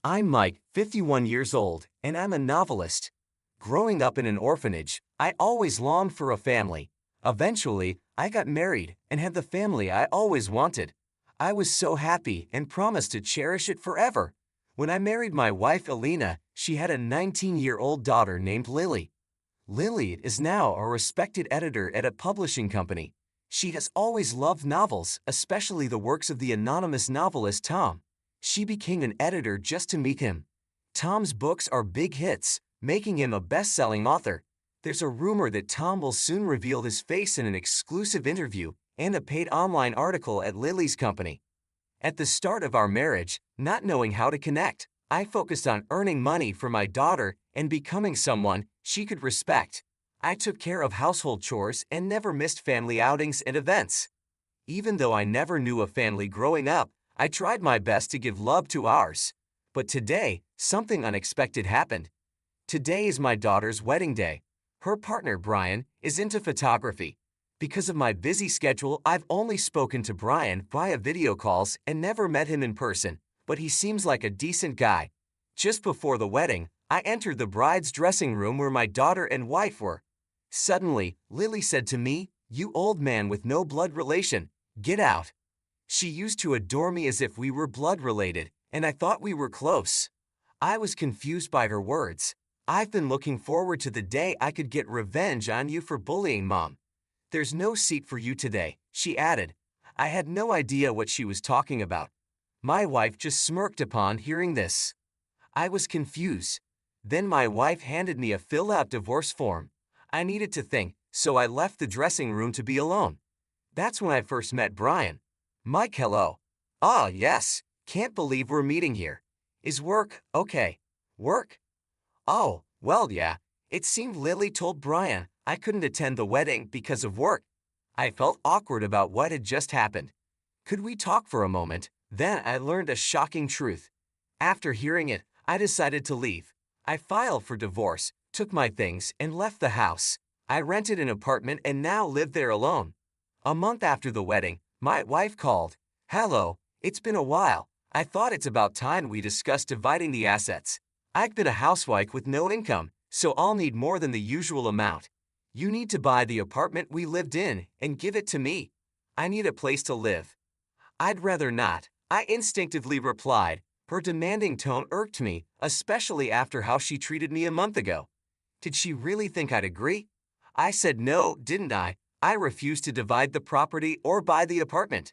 I'm Mike, 51 years old, and I'm a novelist. Growing up in an orphanage, I always longed for a family. Eventually, I got married and had the family I always wanted. I was so happy and promised to cherish it forever. When I married my wife Alina, she had a 19-year-old daughter named Lily. Lily is now a respected editor at a publishing company. She has always loved novels, especially the works of the anonymous novelist Tom. She became an editor just to meet him. Tom's books are big hits, making him a best-selling author. There's a rumor that Tom will soon reveal his face in an exclusive interview and a paid online article at Lily's company. At the start of our marriage, not knowing how to connect, I focused on earning money for my daughter and becoming someone she could respect. I took care of household chores and never missed family outings and events. Even though I never knew a family growing up, I tried my best to give love to ours. But today, something unexpected happened. Today is my daughter's wedding day. Her partner, Brian, is into photography. Because of my busy schedule, I've only spoken to Brian via video calls and never met him in person, but he seems like a decent guy. Just before the wedding, I entered the bride's dressing room where my daughter and wife were. Suddenly, Lily said to me, "You old man with no blood relation, get out." She used to adore me as if we were blood related, and I thought we were close. I was confused by her words. "I've been looking forward to the day I could get revenge on you for bullying Mom. There's no seat for you today," she added. I had no idea what she was talking about. My wife just smirked upon hearing this. I was confused. Then my wife handed me a filled-out divorce form. I needed to think, so I left the dressing room to be alone. That's when I first met Brian. "Mike, hello." "Ah, yes. Can't believe we're meeting here. Is work okay?" "Work? Oh, well, yeah. It seemed Lily told Brian I couldn't attend the wedding because of work." I felt awkward about what had just happened. "Could we talk for a moment?" Then I learned a shocking truth. After hearing it, I decided to leave. I filed for divorce, took my things, and left the house. I rented an apartment and now live there alone. A month after the wedding, my wife called. "Hello, it's been a while. I thought it's about time we discussed dividing the assets. I've been a housewife with no income, so I'll need more than the usual amount. You need to buy the apartment we lived in and give it to me. I need a place to live." "I'd rather not," I instinctively replied. Her demanding tone irked me, especially after how she treated me a month ago. Did she really think I'd agree? I said no, didn't I? I refused to divide the property or buy the apartment.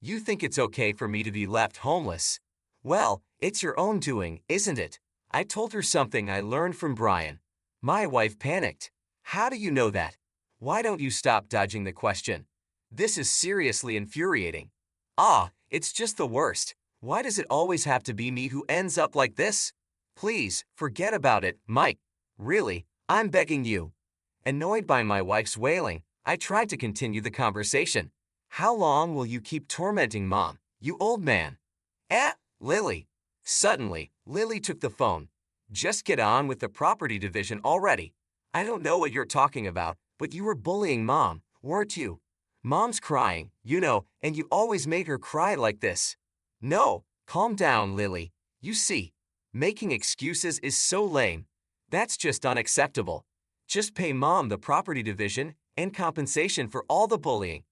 "You think it's okay for me to be left homeless? Well, it's your own doing, isn't it?" I told her something I learned from Brian. My wife panicked. "How do you know that? Why don't you stop dodging the question? This is seriously infuriating." "Ah, it's just the worst. Why does it always have to be me who ends up like this? Please, forget about it, Mike. Really, I'm begging you." Annoyed by my wife's wailing, I tried to continue the conversation. "How long will you keep tormenting Mom, you old man?" Lily." Suddenly, Lily took the phone. "Just get on with the property division already. I don't know what you're talking about, but you were bullying Mom, weren't you? Mom's crying, and you always made her cry like this." "No, calm down, Lily. You see, making excuses is so lame. That's just unacceptable. Just pay Mom the property division and compensation for all the bullying."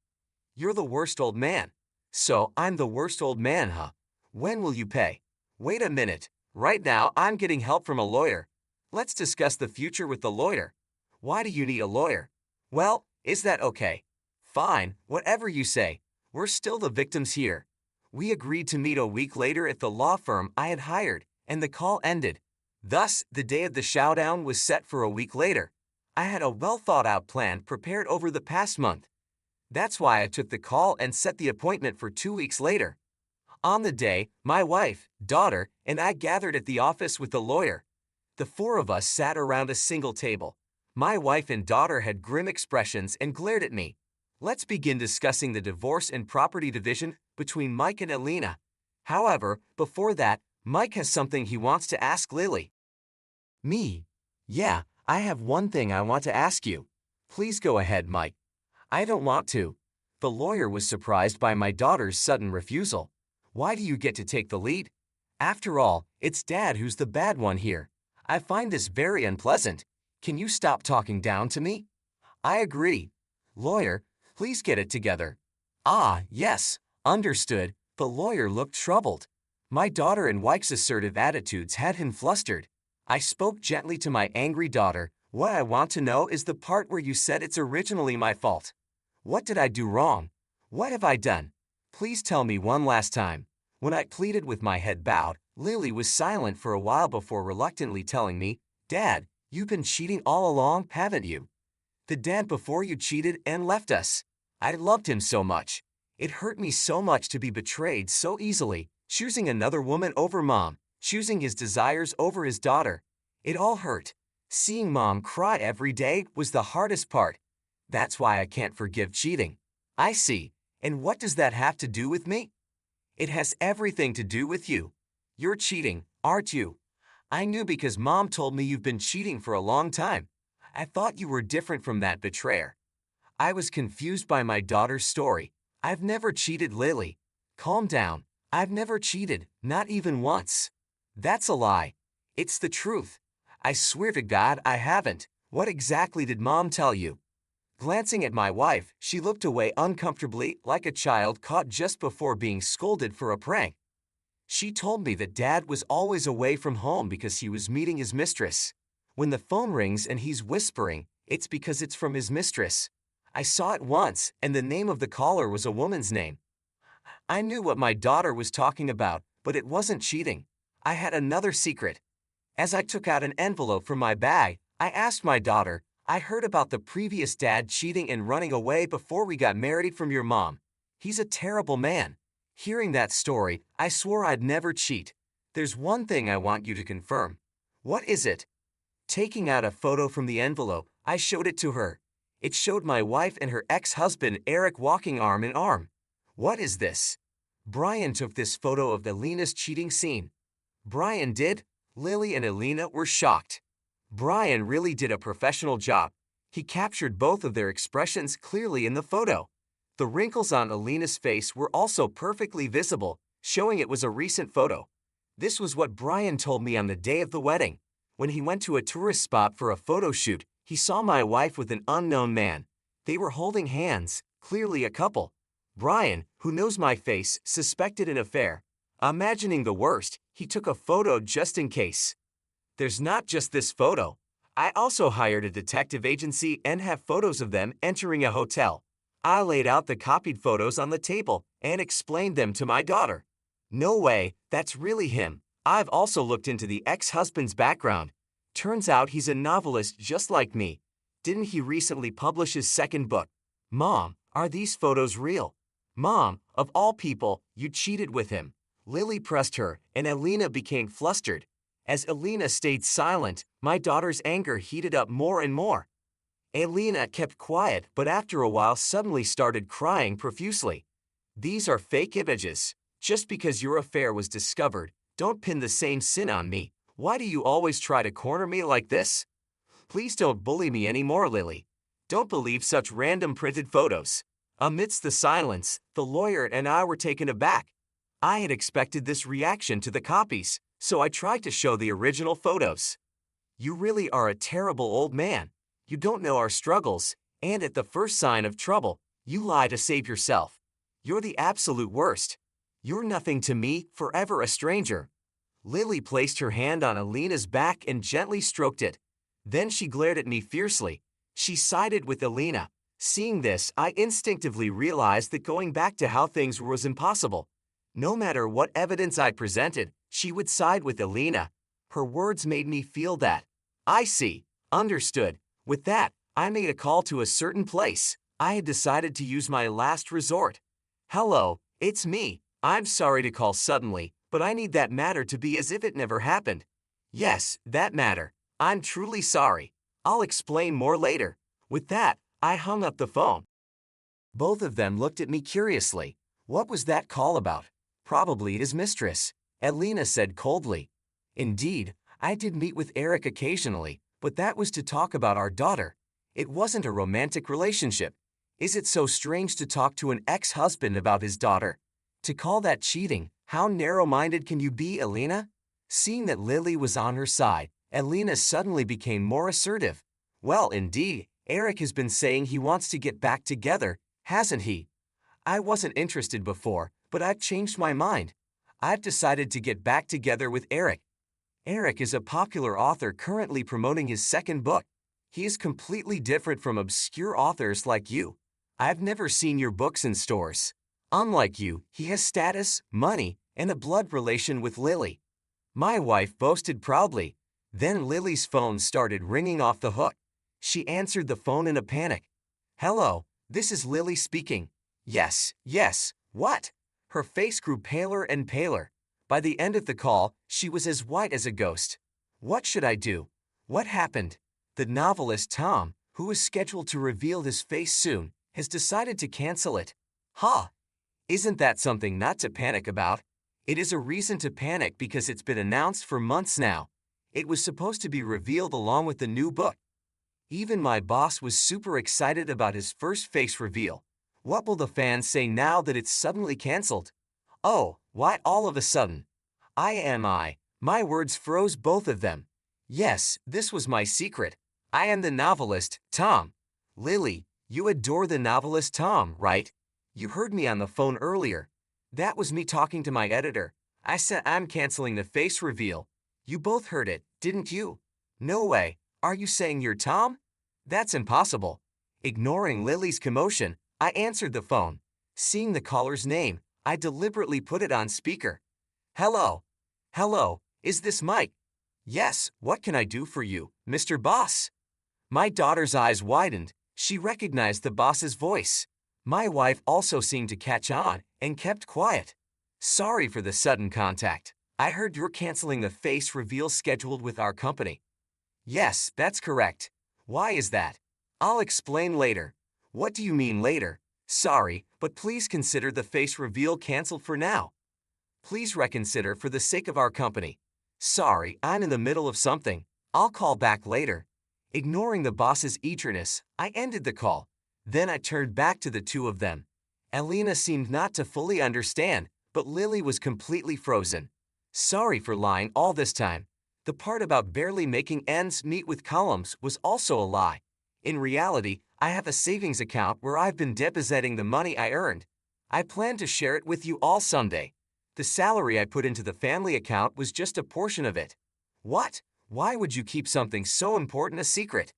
"You're the worst old man." "So I'm the worst old man, huh? When will you pay?" "Wait a minute. Right now I'm getting help from a lawyer. Let's discuss the future with the lawyer." "Why do you need a lawyer?" "Well, is that okay?" "Fine, whatever you say. We're still the victims here." We agreed to meet a week later at the law firm I had hired, and the call ended. Thus, the day of the showdown was set for a week later. I had a well-thought-out plan prepared over the past month. That's why I took the call and set the appointment for 2 weeks later. On the day, my wife, daughter, and I gathered at the office with the lawyer. The four of us sat around a single table. My wife and daughter had grim expressions and glared at me. Let's begin discussing the divorce and property division between Mike and Alina. However, before that, Mike has something he wants to ask Lily. Me? Yeah, I have one thing I want to ask you. Please go ahead, Mike. I don't want to. The lawyer was surprised by my daughter's sudden refusal. Why do you get to take the lead? After all, It's Dad who's the bad one here. I find this very unpleasant. Can you stop talking down to me? I agree. Lawyer, please get it together. Ah, yes, understood. The lawyer looked troubled. My daughter and wife's assertive attitudes had him flustered. I spoke gently to my angry daughter. What I want to know is the part where you said it's originally my fault. What did I do wrong? What have I done? Please tell me one last time. When I pleaded with my head bowed, Lily was silent for a while before reluctantly telling me, Dad, you've been cheating all along, haven't you? The dad before you cheated and left us. I loved him so much. It hurt me so much to be betrayed so easily, choosing another woman over Mom, choosing his desires over his daughter. It all hurt. Seeing Mom cry every day was the hardest part. That's why I can't forgive cheating. I see. And what does that have to do with me? It has everything to do with you. You're cheating, aren't you? I knew because Mom told me you've been cheating for a long time. I thought you were different from that betrayer. I was confused by my daughter's story. I've never cheated, Lily. Calm down. I've never cheated, not even once. That's a lie. It's the truth. I swear to God I haven't. What exactly did Mom tell you? Glancing at my wife, she looked away uncomfortably like a child caught just before being scolded for a prank. She told me that Dad was always away from home because he was meeting his mistress. When the phone rings and he's whispering, it's because it's from his mistress. I saw it once, and the name of the caller was a woman's name. I knew what my daughter was talking about, but it wasn't cheating. I had another secret. As I took out an envelope from my bag, I asked my daughter, I heard about the previous dad cheating and running away before we got married from your mom. He's a terrible man. Hearing that story, I swore I'd never cheat. There's one thing I want you to confirm. What is it? Taking out a photo from the envelope, I showed it to her. It showed my wife and her ex-husband Eric walking arm in arm. What is this? Brian took this photo of Alina's cheating scene. Brian did? Lily and Alina were shocked. Brian really did a professional job. He captured both of their expressions clearly in the photo. The wrinkles on Alina's face were also perfectly visible, showing it was a recent photo. This was what Brian told me on the day of the wedding. When he went to a tourist spot for a photo shoot, he saw my wife with an unknown man. They were holding hands, clearly a couple. Brian, who knows my face, suspected an affair. Imagining the worst, he took a photo just in case. There's not just this photo. I also hired a detective agency and have photos of them entering a hotel. I laid out the copied photos on the table and explained them to my daughter. No way, that's really him. I've also looked into the ex-husband's background. Turns out he's a novelist just like me. Didn't he recently publish his second book? Mom, are these photos real? Mom, of all people, you cheated with him. Lily pressed her, and Alina became flustered. As Alina stayed silent, my daughter's anger heated up more and more. Alina kept quiet, but after a while suddenly started crying profusely. These are fake images. Just because your affair was discovered, don't pin the same sin on me. Why do you always try to corner me like this? Please don't bully me anymore, Lily. Don't believe such random printed photos. Amidst the silence, the lawyer and I were taken aback. I had expected this reaction to the copies, so I tried to show the original photos. You really are a terrible old man. You don't know our struggles, and at the first sign of trouble, you lie to save yourself. You're the absolute worst. You're nothing to me, forever a stranger. Lily placed her hand on Alina's back and gently stroked it. Then she glared at me fiercely. She sided with Alina. Seeing this, I instinctively realized that going back to how things were was impossible. No matter what evidence I presented, she would side with Alina. Her words made me feel that. I see. Understood. With that, I made a call to a certain place. I had decided to use my last resort. Hello, it's me. I'm sorry to call suddenly, but I need that matter to be as if it never happened. Yes, that matter. I'm truly sorry. I'll explain more later. With that, I hung up the phone. Both of them looked at me curiously. What was that call about? Probably his mistress, Alina said coldly. Indeed, I did meet with Eric occasionally, but that was to talk about our daughter. It wasn't a romantic relationship. Is it so strange to talk to an ex-husband about his daughter? To call that cheating, how narrow-minded can you be, Alina? Seeing that Lily was on her side, Alina suddenly became more assertive. Well, indeed, Eric has been saying he wants to get back together, hasn't he? I wasn't interested before, but I've changed my mind. I've decided to get back together with Eric. Eric is a popular author currently promoting his second book. He is completely different from obscure authors like you. I've never seen your books in stores. Unlike you, he has status, money, and a blood relation with Lily. My wife boasted proudly. Then Lily's phone started ringing off the hook. She answered the phone in a panic. Hello, this is Lily speaking. Yes, what? Her face grew paler and paler. By the end of the call, she was as white as a ghost. What should I do? What happened? The novelist Tom, who is scheduled to reveal his face soon, has decided to cancel it. Ha! Isn't that something not to panic about? It is a reason to panic because it's been announced for months now. It was supposed to be revealed along with the new book. Even my boss was super excited about his first face reveal. What will the fans say now that it's suddenly cancelled? Oh, why all of a sudden? My words froze both of them. Yes, this was my secret. I am the novelist, Tom. Lily, you adore the novelist Tom, right? You heard me on the phone earlier. That was me talking to my editor. I said I'm canceling the face reveal. You both heard it, didn't you? No way. Are you saying you're Tom? That's impossible. Ignoring Lily's commotion, I answered the phone. Seeing the caller's name, I deliberately put it on speaker. Hello, is this Mike? Yes, what can I do for you, Mr. Boss? My daughter's eyes widened. She recognized the boss's voice. My wife also seemed to catch on and kept quiet. Sorry for the sudden contact. I heard you're canceling the face reveal scheduled with our company. Yes, that's correct. Why is that? I'll explain later. What do you mean later? Sorry, but please consider the face reveal canceled for now. Please reconsider for the sake of our company. Sorry, I'm in the middle of something. I'll call back later. Ignoring the boss's eagerness, I ended the call. Then I turned back to the two of them. Alina seemed not to fully understand, but Lily was completely frozen. Sorry for lying all this time. The part about barely making ends meet with columns was also a lie. In reality, I have a savings account where I've been depositing the money I earned. I plan to share it with you all someday. The salary I put into the family account was just a portion of it. What? Why would you keep something so important a secret?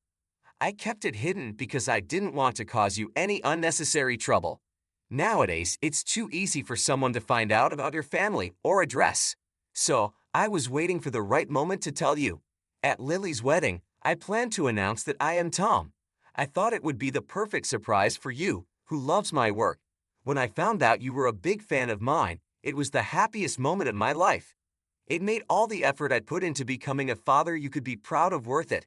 I kept it hidden because I didn't want to cause you any unnecessary trouble. Nowadays, it's too easy for someone to find out about your family or address. So, I was waiting for the right moment to tell you. At Lily's wedding, I planned to announce that I am Tom. I thought it would be the perfect surprise for you, who loves my work. When I found out you were a big fan of mine, it was the happiest moment of my life. It made all the effort I'd put into becoming a father you could be proud of worth it.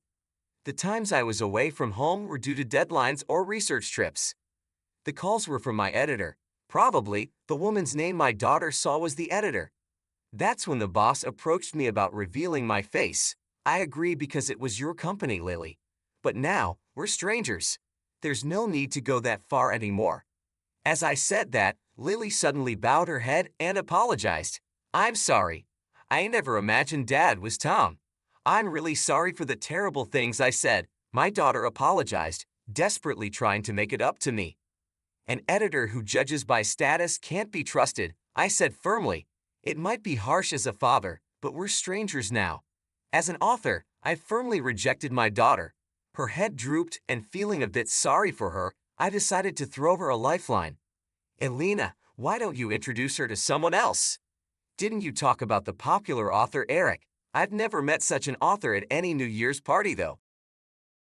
The times I was away from home were due to deadlines or research trips. The calls were from my editor. Probably, the woman's name my daughter saw was the editor. That's when the boss approached me about revealing my face. I agree because it was your company, Lily. But now, we're strangers. There's no need to go that far anymore. As I said that, Lily suddenly bowed her head and apologized. I'm sorry. I never imagined Dad was Tom. I'm really sorry for the terrible things I said. My daughter apologized, desperately trying to make it up to me. An editor who judges by status can't be trusted, I said firmly. It might be harsh as a father, but we're strangers now. As an author, I firmly rejected my daughter. Her head drooped, and feeling a bit sorry for her, I decided to throw her a lifeline. Alina, why don't you introduce her to someone else? Didn't you talk about the popular author Eric? I've never met such an author at any New Year's party though.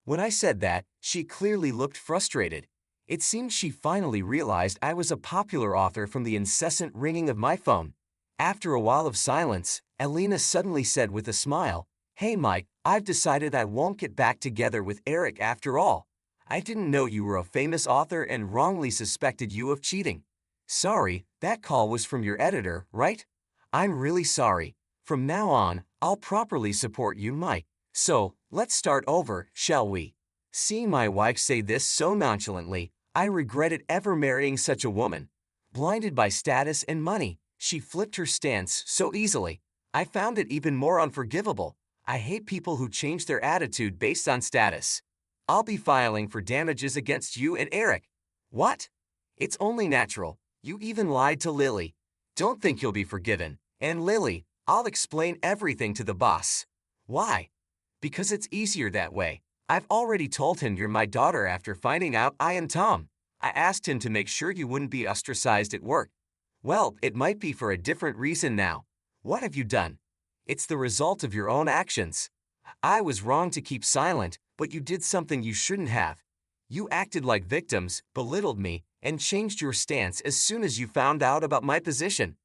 When I said that, she clearly looked frustrated. It seemed she finally realized I was a popular author from the incessant ringing of my phone. After a while of silence, Alina suddenly said with a smile, Hey Mike, I've decided I won't get back together with Eric after all. I didn't know you were a famous author and wrongly suspected you of cheating. Sorry, that call was from your editor, right? I'm really sorry. From now on, I'll properly support you, Mike. So, let's start over, shall we? Seeing my wife say this so nonchalantly, I regretted ever marrying such a woman. Blinded by status and money, she flipped her stance so easily. I found it even more unforgivable. I hate people who change their attitude based on status. I'll be filing for damages against you and Eric. What? It's only natural. You even lied to Lily. Don't think you'll be forgiven. And Lily, I'll explain everything to the boss. Why? Because it's easier that way. I've already told him you're my daughter after finding out I am Tom. I asked him to make sure you wouldn't be ostracized at work. Well, it might be for a different reason now. What have you done? It's the result of your own actions. I was wrong to keep silent, but you did something you shouldn't have. You acted like victims, belittled me, and changed your stance as soon as you found out about my position.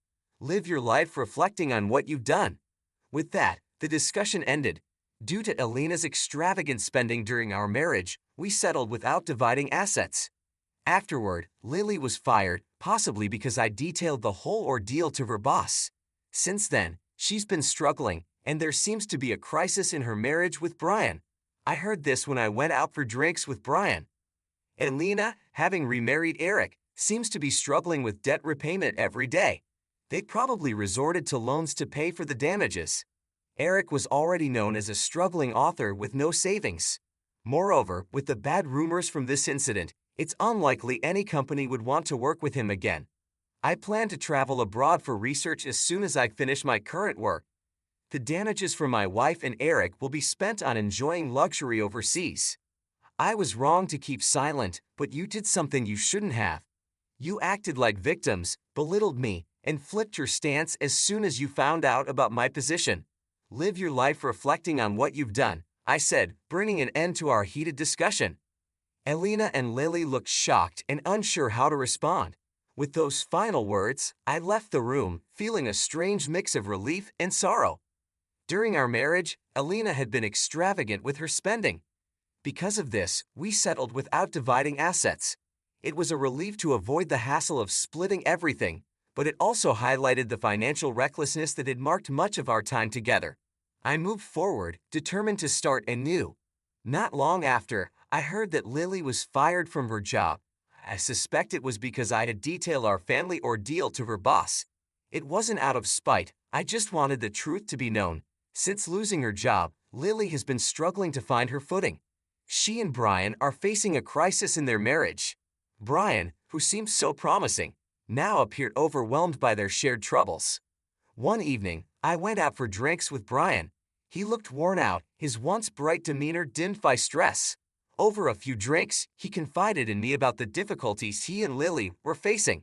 Live your life reflecting on what you've done. With that, the discussion ended. Due to Alina's extravagant spending during our marriage, we settled without dividing assets. Afterward, Lily was fired, possibly because I detailed the whole ordeal to her boss. Since then, she's been struggling, and there seems to be a crisis in her marriage with Brian. I heard this when I went out for drinks with Brian. Alina, having remarried Eric, seems to be struggling with debt repayment every day. They probably resorted to loans to pay for the damages. Eric was already known as a struggling author with no savings. Moreover, with the bad rumors from this incident, it's unlikely any company would want to work with him again. I plan to travel abroad for research as soon as I finish my current work. The damages for my wife and Eric will be spent on enjoying luxury overseas. I was wrong to keep silent, but you did something you shouldn't have. You acted like victims, belittled me, and flipped your stance as soon as you found out about my position. Live your life reflecting on what you've done, I said, bringing an end to our heated discussion. Alina and Lily looked shocked and unsure how to respond. With those final words, I left the room, feeling a strange mix of relief and sorrow. During our marriage, Alina had been extravagant with her spending. Because of this, we settled without dividing assets. It was a relief to avoid the hassle of splitting everything, but it also highlighted the financial recklessness that had marked much of our time together. I moved forward, determined to start anew. Not long after, I heard that Lily was fired from her job. I suspect it was because I had detailed our family ordeal to her boss. It wasn't out of spite, I just wanted the truth to be known. Since losing her job, Lily has been struggling to find her footing. She and Brian are facing a crisis in their marriage. Brian, who seemed so promising, now appeared overwhelmed by their shared troubles. One evening, I went out for drinks with Brian. He looked worn out, his once bright demeanor dimmed by stress. Over a few drinks, he confided in me about the difficulties he and Lily were facing.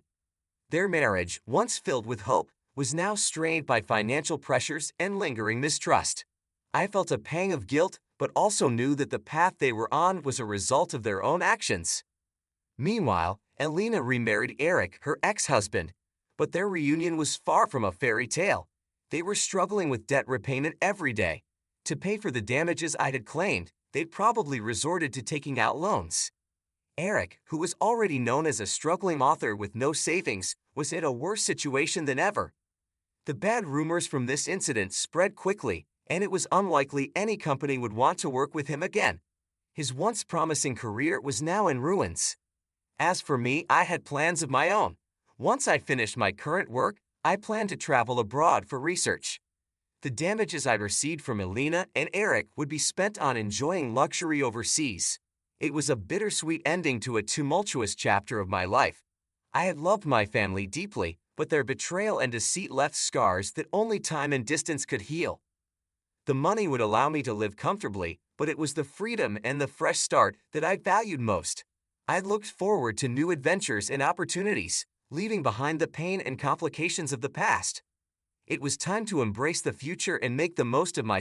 Their marriage, once filled with hope, was now strained by financial pressures and lingering mistrust. I felt a pang of guilt, but also knew that the path they were on was a result of their own actions. Meanwhile, Alina remarried Eric, her ex-husband, but their reunion was far from a fairy tale. They were struggling with debt repayment every day. To pay for the damages I had claimed, they'd probably resorted to taking out loans. Eric, who was already known as a struggling author with no savings, was in a worse situation than ever. The bad rumors from this incident spread quickly, and it was unlikely any company would want to work with him again. His once promising career was now in ruins. As for me, I had plans of my own. Once I finished my current work, I planned to travel abroad for research. The damages I received from Alina and Eric would be spent on enjoying luxury overseas. It was a bittersweet ending to a tumultuous chapter of my life. I had loved my family deeply, but their betrayal and deceit left scars that only time and distance could heal. The money would allow me to live comfortably, but it was the freedom and the fresh start that I valued most. I looked forward to new adventures and opportunities, leaving behind the pain and complications of the past. It was time to embrace the future and make the most of my